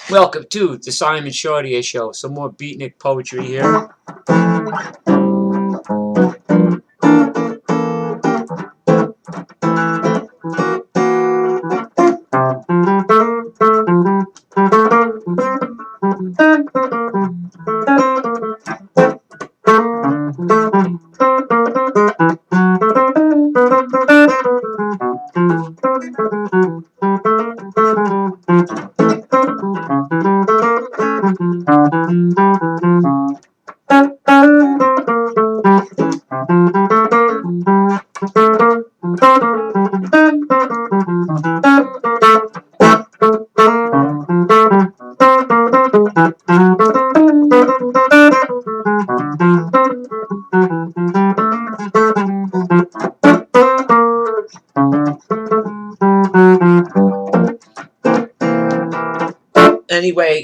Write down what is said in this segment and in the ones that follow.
Welcome to the Simon Chardiet Show. Some more beatnik poetry here. Anyway,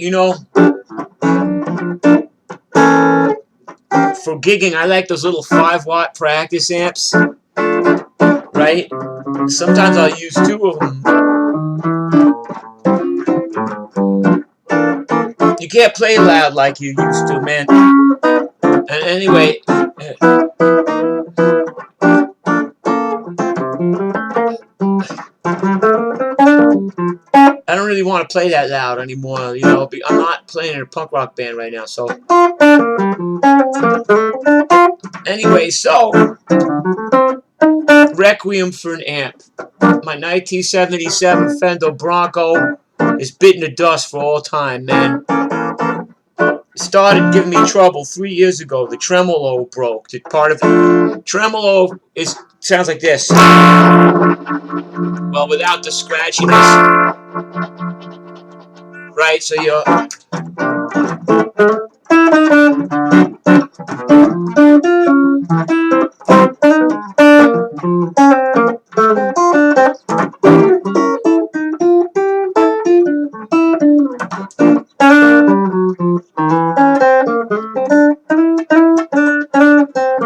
for gigging, I like those little 5-watt practice amps, right? Sometimes I'll use 2 of them. You can't play loud like you used to, man. And anyway, I don't really want to play that loud anymore, I'm not playing in a punk rock band right now, so. Anyway, so, Requiem for an Amp. My 1977 Fender Bronco is bitten to dust for all time, man. It started giving me trouble 3 years ago. The tremolo broke. The part of it. Tremolo sounds like this. Well, without the scratchiness. Right, so you're...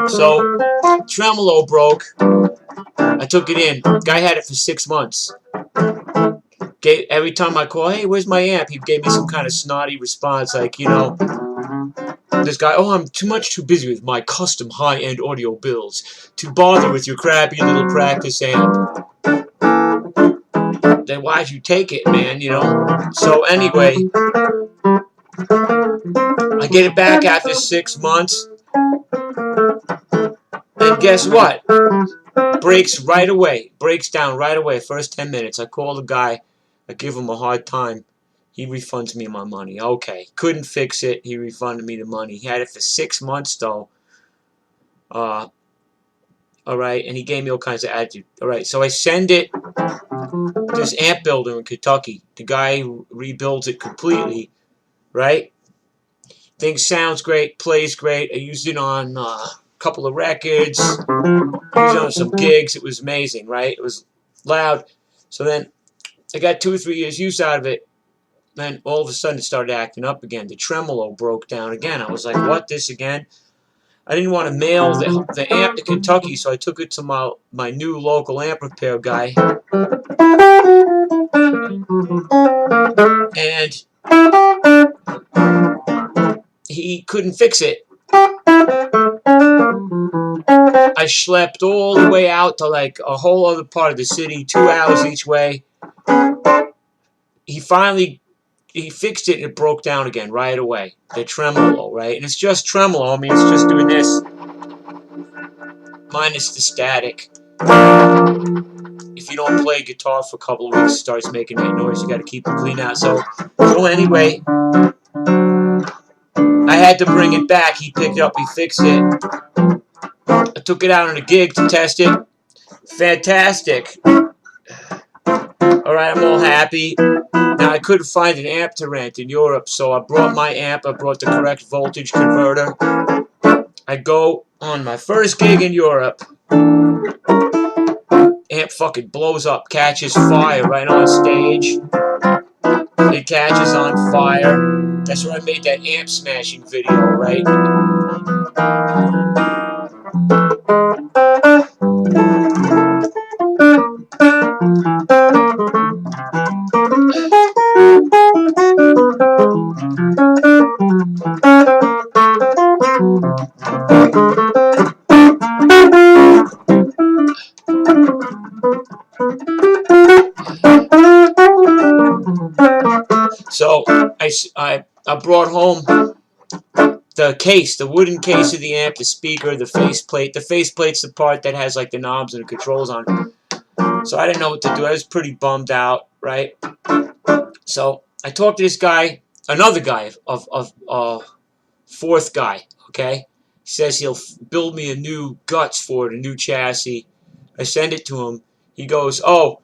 So, tremolo broke. I took it in. Guy had it for 6 months. Every time I call, hey, where's my amp? He gave me some kind of snotty response like, this guy, oh, I'm too busy with my custom high-end audio bills to bother with your crappy little practice amp. Then why'd you take it, man, So anyway, I get it back after 6 months. And guess what? Breaks right away. Breaks down right away. First 10 minutes. I call the guy. I give him a hard time. He refunds me my money. Okay. Couldn't fix it. He refunded me the money. He had it for 6 months, though. Alright. And he gave me all kinds of attitude. Alright. So I send it to this amp builder in Kentucky. The guy rebuilds it completely. Right? Thing sounds great. Plays great. I used it on... couple of records, used on some gigs. It was amazing, right? It was loud. So then I got 2 or 3 years use out of it. Then all of a sudden it started acting up again. The tremolo broke down again. I was like, what, this again? I didn't want to mail the amp to Kentucky, so I took it to my new local amp repair guy. And he couldn't fix it. I schlepped all the way out to like a whole other part of the city, 2 hours each way. He fixed it and it broke down again right away. The tremolo, right? And it's just tremolo. I mean, it's just doing this. Minus the static. If you don't play guitar for a couple of weeks, it starts making that noise. You got to keep it clean out. So anyway, I had to bring it back. He picked it up. He fixed it. I took it out on a gig to test it. Fantastic. Alright, I'm all happy. Now, I couldn't find an amp to rent in Europe, so I brought my amp. I brought the correct voltage converter. I go on my first gig in Europe. Amp fucking blows up, catches fire right on stage. It catches on fire. That's where I made that amp smashing video, right? So I brought home the case, the wooden case of the amp, the speaker, the faceplate. The faceplate's the part that has like the knobs and the controls on it. So I didn't know what to do. I was pretty bummed out, right? So I talked to this guy, another guy, fourth guy, okay? He says he'll build me a new guts for it, a new chassis. I send it to him. He goes, oh,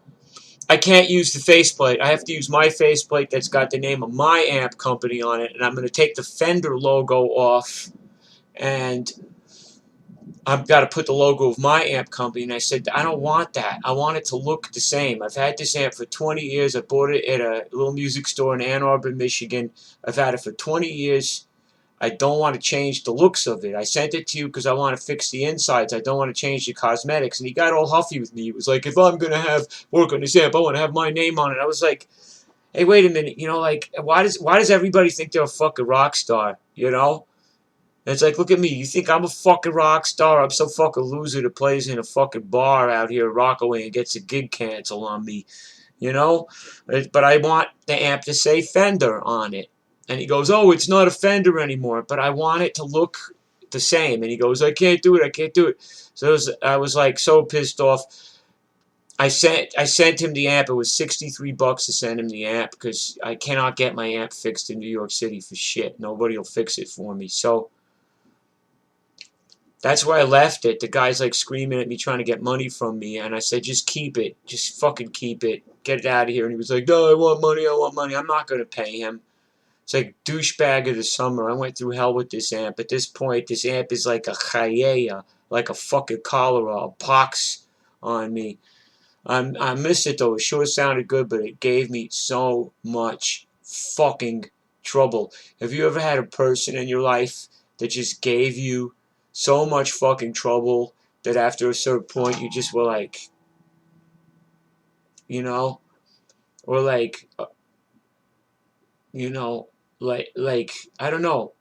I can't use the faceplate. I have to use my faceplate that's got the name of my amp company on it, and I'm going to take the Fender logo off, and I've got to put the logo of my amp company. And I said, I don't want that. I want it to look the same. I've had this amp for 20 years. I bought it at a little music store in Ann Arbor, Michigan. I've had it for 20 years. I don't want to change the looks of it. I sent it to you because I want to fix the insides. I don't want to change the cosmetics. And he got all huffy with me. He was like, if I'm going to have work on this amp, I want to have my name on it. I was like, hey, wait a minute. You know, like, why does everybody think they're a fucking rock star? You know? And it's like, look at me. You think I'm a fucking rock star? I'm some fucking loser that plays in a fucking bar out here at Rockaway and gets a gig canceled on me. You know? But I want the amp to say Fender on it. And he goes, oh, it's not a Fender anymore, but I want it to look the same. And he goes, I can't do it. I can't do it. So I was like so pissed off. I sent him the amp. It was $63 to send him the amp because I cannot get my amp fixed in New York City for shit. Nobody will fix it for me. So that's where I left it. The guy's like screaming at me, trying to get money from me. And I said, just keep it. Just fucking keep it. Get it out of here. And he was like, no, I want money. I want money. I'm not going to pay him. It's like douchebag of the summer. I went through hell with this amp. At this point, this amp is like a chayeya, like a fucking cholera, a pox on me. I miss it though. It sure sounded good, but it gave me so much fucking trouble. Have you ever had a person in your life that just gave you so much fucking trouble that after a certain point you just were like, you know, or like, you know, like I don't know.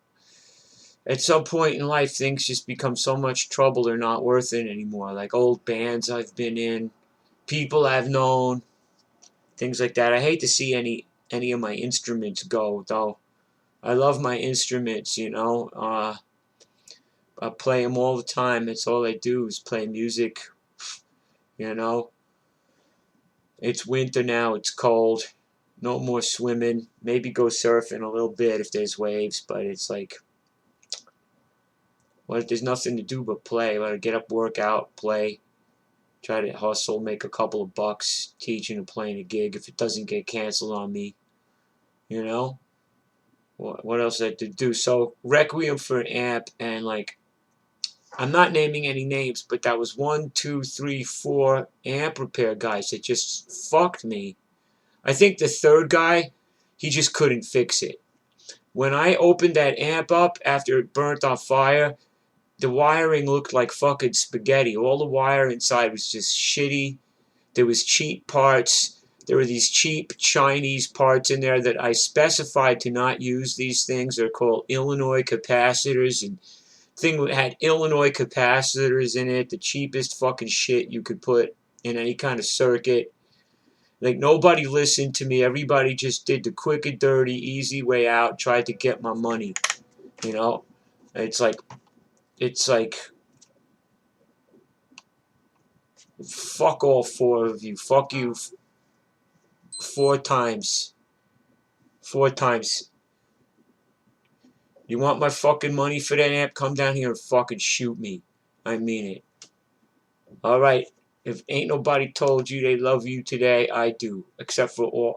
At some point in life, things just become so much trouble they're not worth it anymore. Like old bands I've been in, people I've known, things like that. I hate to see any of my instruments go, though. I love my instruments, you know. I play them all the time. That's all I do is play music, you know. It's winter now. It's cold. No more swimming. Maybe go surfing a little bit if there's waves, but it's like, well, there's nothing to do but play. I get up, work out, play, try to hustle, make a couple of bucks teaching and playing a gig if it doesn't get canceled on me, you know? What else I have to do? So, Requiem for an amp, and like, I'm not naming any names, but that was 1, 2, 3, 4 amp repair guys that just fucked me. I think the third guy, he just couldn't fix it. When I opened that amp up after it burnt on fire, the wiring looked like fucking spaghetti. All the wire inside was just shitty. There was cheap parts. There were these cheap Chinese parts in there that I specified to not use these things. They're called Illinois capacitors, and thing had Illinois capacitors in it, the cheapest fucking shit you could put in any kind of circuit. Like, nobody listened to me. Everybody just did the quick and dirty, easy way out, tried to get my money. You know? It's like, fuck all four of you. Fuck you 4 times. 4 times. You want my fucking money for that amp? Come down here and fucking shoot me. I mean it. Alright. If ain't nobody told you they love you today, I do. Except for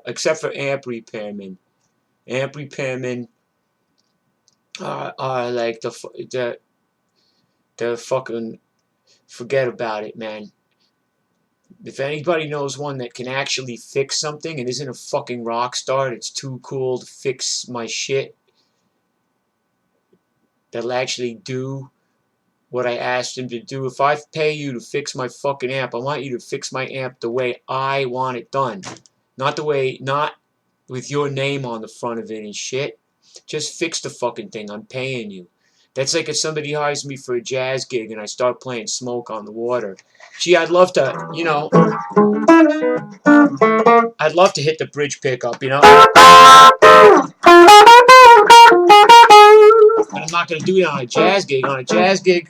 amp repairmen. Amp repairmen are like the fucking, forget about it, man. If anybody knows one that can actually fix something and isn't a fucking rock star that's too cool to fix my shit, that'll actually do what I asked him to do. If I pay you to fix my fucking amp, I want you to fix my amp the way I want it done. Not with your name on the front of it and shit. Just fix the fucking thing. I'm paying you. That's like if somebody hires me for a jazz gig and I start playing Smoke on the Water. Gee, I'd love to, I'd love to hit the bridge pickup, But I'm not going to do it on a jazz gig. On a jazz gig,